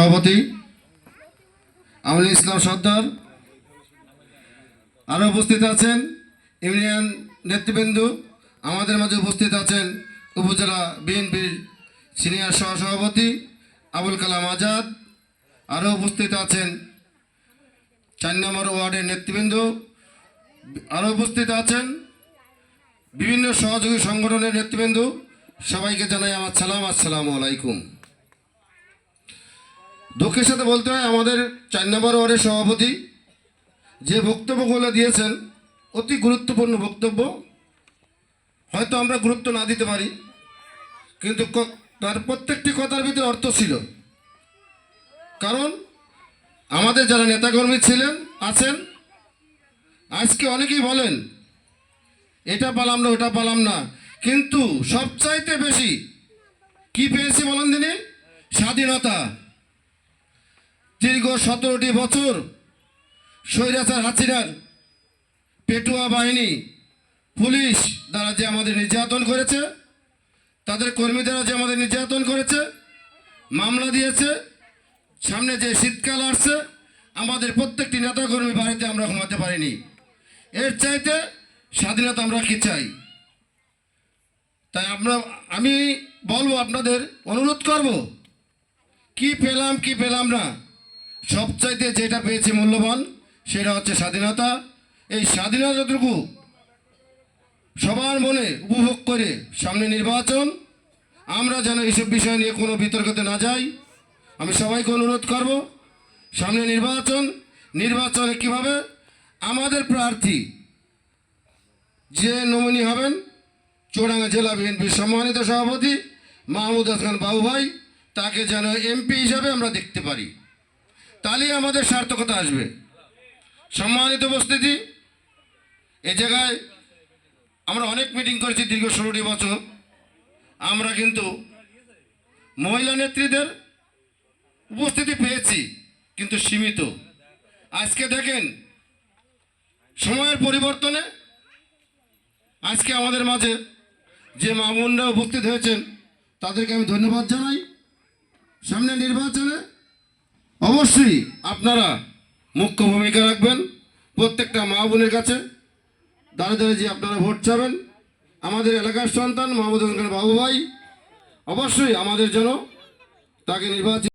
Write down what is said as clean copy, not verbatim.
সভাপতি আমনুল ইসলাম সর্দার, আরও উপস্থিত আছেন ইউনিয়ন নেতৃবৃন্দ, আমাদের মাঝে উপস্থিত আছেন উপজেলা বিএনপির সিনিয়র সহসভাপতি আবুল কালাম আজাদ, আরও উপস্থিত আছেন 4 নম্বর ওয়ার্ডের নেতৃবৃন্দ, আরও উপস্থিত আছেন বিভিন্ন সহযোগী সংগঠনের নেতৃবৃন্দ। সবাইকে জানাই আমার সালাম, আসসালামু আলাইকুম। দুঃখের সাথে বলতে হয়, আমাদের 4 নম্বর ওয়ার্ডের সভাপতি যে বক্তব্যগুলো দিয়েছেন অতি গুরুত্বপূর্ণ বক্তব্য। হয়তো আমরা গুরুত্ব না দিতে পারি, কিন্তু তার প্রত্যেকটি কথার ভিতরে অর্থ ছিল। কারণ আমাদের যারা নেতাকর্মী ছিলেন আছেন, আজকে অনেকেই বলেন এটা পালাম না ওটা পালাম না, কিন্তু সবচাইতে বেশি কি পেয়েছি বলেন দিনে? স্বাধীনতা। দীর্ঘ 17টি বছর স্বৈরাচার হাসিনার পেটুয়া বাহিনী, পুলিশ দ্বারা যে আমাদের নির্যাতন করেছে, তাদের কর্মী দ্বারা যে আমাদের নির্যাতন করেছে, মামলা দিয়েছে, সামনে যে শীতকাল আসছে আমাদের প্রত্যেকটি নেতাকর্মী বাড়িতে আমরা ঘুমাতে পারিনি। এর চাইতে স্বাধীনতা আমরা কি চাই? তাই আমি বলবো, আপনাদের অনুরোধ করব, কি পেলাম কি পেলাম না, সবচাইতে যেটা পেয়েছি মূল্যবান সেটা হচ্ছে স্বাধীনতা। এই স্বাধীনতাটুকু সবার মনে উপভোগ করে সামনে নির্বাচন, আমরা যেন এইসব বিষয় নিয়ে কোনো বিতর্কতে না যাই। আমি সবাইকে অনুরোধ করব, সামনে নির্বাচনে কিভাবে আমাদের প্রার্থী যে নমিনি হবেন, চুয়াডাঙ্গা জেলা বিএনপির সম্মানিত সভাপতি মাহমুদ হাসান বাবু ভাই, তাকে যেন এমপি হিসাবে আমরা দেখতে পারি, তাহলেই আমাদের সার্থকতা আসবে। সম্মানিত উপস্থিতি, এ জায়গায় আমরা অনেক মিটিং করেছি দীর্ঘ 16টি বছর। আমরা কিন্তু মহিলা নেত্রীদের উপস্থিতি পেয়েছি, কিন্তু সীমিত। আজকে দেখেন সময়ের পরিবর্তনে আজকে আমাদের মাঝে যে মা বোনরা উপস্থিত হয়েছেন তাদেরকে আমি ধন্যবাদ জানাই। সামনে নির্বাচনে অবশ্যই আপনারা মুখ্য ভূমিকা রাখবেন। প্রত্যেকটা মা বোনের কাছে দাঁড়িয়ে দাঁড়িয়ে যে আপনারা ভোট চাবেন, আমাদের এলাকার সন্তান মাহমুদ হাসান বাবু ভাই অবশ্যই আমাদের জন্য তাকে নির্বাচিত